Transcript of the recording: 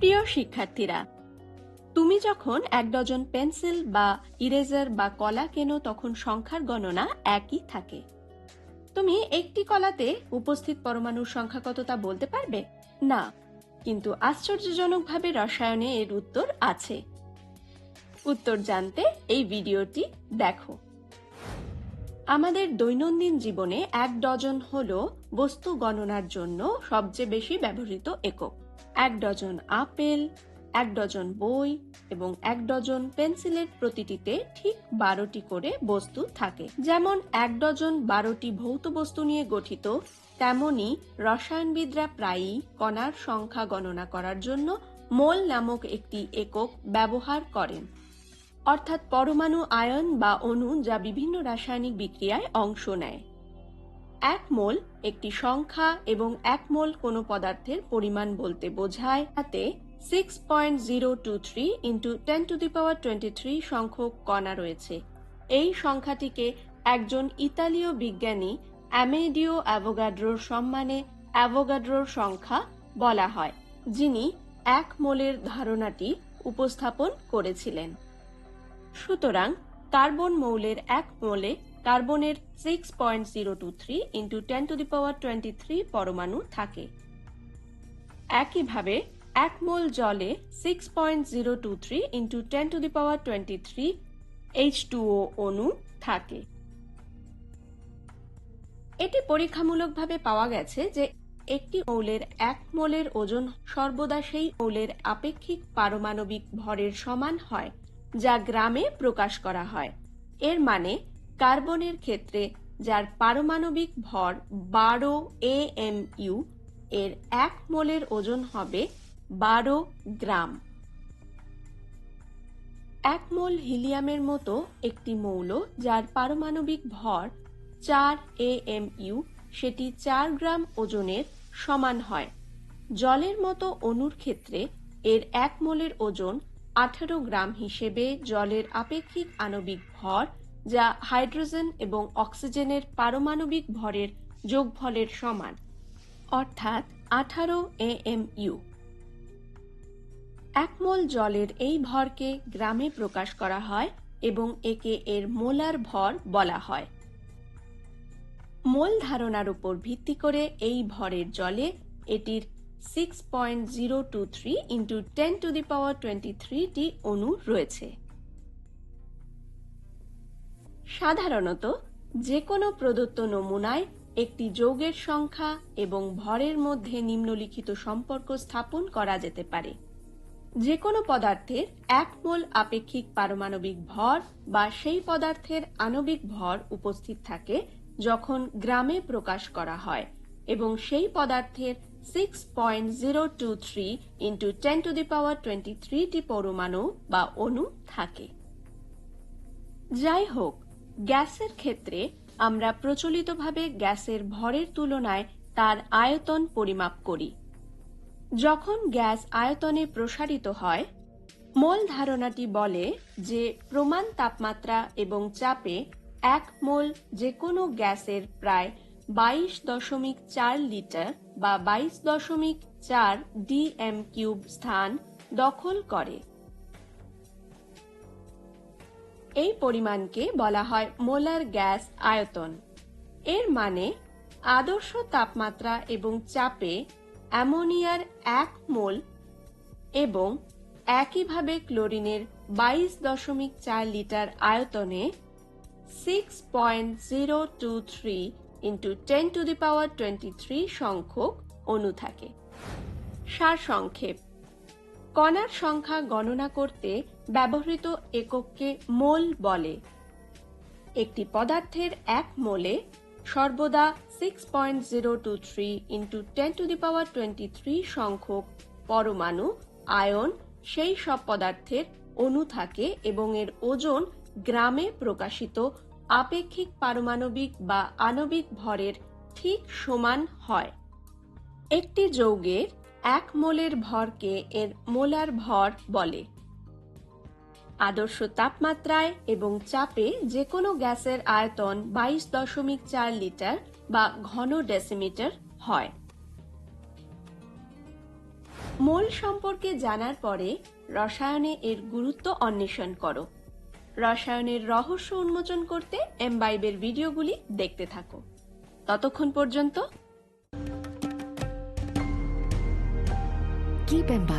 প্রিয় শিক্ষার্থীরা, তুমি যখন 1 ডজন পেন্সিল বা ইরেজার বা কলা কেনো তখন সংখ্যার গণনা একই থাকে। তুমি একটি কলাতে উপস্থিত পরমাণুর সংখ্যা কত তা বলতে পারবে না, কিন্তু আশ্চর্যজনকভাবে রসায়নে এর উত্তর আছে। উত্তর জানতে এই ভিডিওটি দেখো। আমাদের দৈনন্দিন জীবনে 1 ডজন হলো বস্তু গণনার জন্য সবচেয়ে বেশি ব্যবহৃত একক। 1 ডজন আপেল, 1 ডজন বই এবং 1 ডজন পেন্সিলের প্রতিটিতে ঠিক 12টি করে বস্তু থাকে। যেমন 1 ডজন 12টি ভৌত বস্তু নিয়ে গঠিত, তেমনি রসায়নবিদরা প্রায়ই কণার সংখ্যা গণনা করার জন্য মোল নামক একটি একক ব্যবহার করেন, অর্থাৎ পরমাণু আয়ন বা অণু যা বিভিন্ন রাসায়নিক বিক্রিয়ায় অংশ নেয়। 1 মোল একটি সংখ্যা এবং 1 মোল কোনো পদার্থের পরিমাণ বলতে বোঝায়। তাতে 6.023 × 10⁻23 সংখ্যক কণা রয়েছে। এই সংখ্যাটিকে একজন ইতালীয় বিজ্ঞানী অ্যামেডিও অ্যাভোগাড্রোর সম্মানে অ্যাভোগাড্রোর সংখ্যা বলা হয়, যিনি 1 মোলের ধারণাটি উপস্থাপন করেছিলেন। সুতরাং কার্বন মৌলের 1 মোলে কার্বনের 6.023 × 10⁻23 পরমাণু থাকে। একইভাবে 1 মোল জলে 6.023 × 10⁻23 H2O অণু থাকে। এটি পরীক্ষামূলকভাবে পাওয়া গেছে যে একটি মৌলের 1 মোলের ওজন সর্বদা সেই মৌলের আপেক্ষিক পারমাণবিক ভরের সমান হয়, যা গ্রামে প্রকাশ করা হয়। এর মানে কার্বনের ক্ষেত্রে, যার পারমাণবিক ভর 12 AMU, এর 1 মোলের ওজন হবে 12 গ্রাম। 1 মোল হিলিয়ামের মতো একটি মৌল যার পারমাণবিক ভর 4 AMU, সেটি 4 গ্রাম ওজনের সমান হয়। জলের মতো অণুর ক্ষেত্রে এর 1 মোলের ওজন 18 গ্রাম হিসেবে জলের আপেক্ষিক আণবিক ভর, যা হাইড্রোজেন এবং অক্সিজেনের পারমাণবিক ভরের যোগফলের সমান, অর্থাৎ 18 AMU। 1 মোল জলের এই ভরকে গ্রামে প্রকাশ করা হয় এবং একে এর মোলার ভর বলা হয়। মোল ধারণার উপর ভিত্তি করে এই ভরের জলে এটির 6.023 × 10⁻23 টি অণু রয়েছে। সাধারণত যে কোনো প্রদত্ত নমুনায় একটি যৌগের সংখ্যা এবং ভরের মধ্যে নিম্নলিখিত সম্পর্ক স্থাপন করা যেতে পারে। যে কোনো পদার্থের 1 মোল আপেক্ষিক পারমাণবিক ভর বা সেই পদার্থের আণবিক ভর উপস্থিত থাকে যখন গ্রামে প্রকাশ করা হয়, এবং সেই পদার্থের 6.023 × 10⁻23 টি পরমাণু বা অণু থাকে। যাই হোক, গ্যাসের ক্ষেত্রে আমরা প্রচলিতভাবে গ্যাসের ভরের তুলনায় তার আয়তন পরিমাপ করি। যখন গ্যাস আয়তনে প্রসারিত হয়, মোল ধারণাটি বলে যে প্রমাণ তাপমাত্রা এবং চাপে 1 মোল যে কোনো গ্যাসের প্রায় 22.4 লিটার বা 22.4 dm³ স্থান দখল করে। এই পরিমাণকে বলা হয় মোলার গ্যাস আয়তন। এর মানে আদর্শ তাপমাত্রা এবং চাপে অ্যামোনিয়ার 1 মোল এবং একইভাবে ক্লোরিনের 22.4 লিটার আয়তনে 6.023 × 10⁻23 সংখ্যক অণু থাকে। সারসংক্ষেপ: কণার সংখ্যা গণনা করতে ব্যবহৃত একককে মোল বলে। একটি পদার্থের 1 মোলে সর্বদা 6.023 × 10⁻23 সংখ্যক পরমাণু আয়ন সেই সব পদার্থের অণু থাকে এবং এর ওজন গ্রামে প্রকাশিত আপেক্ষিক পারমাণবিক বা আণবিক ভরের ঠিক সমান হয়। একটি যৌগের 1 মোলের ভরকে এর মোলার ভর বলে। আদর্শ তাপমাত্রায় এবং চাপে যে কোনো গ্যাসের আয়তন 22.4 লিটার বা ঘন ডেসিমিটার হয়। মোল সম্পর্কে জানার পরে রসায়নে এর গুরুত্ব অন্বেষণ করো। রসায়নের রহস্য উন্মোচন করতে এমবাইবের ভিডিওগুলি দেখতে থাকো। ততক্ষণ পর্যন্ত Keep imbibing.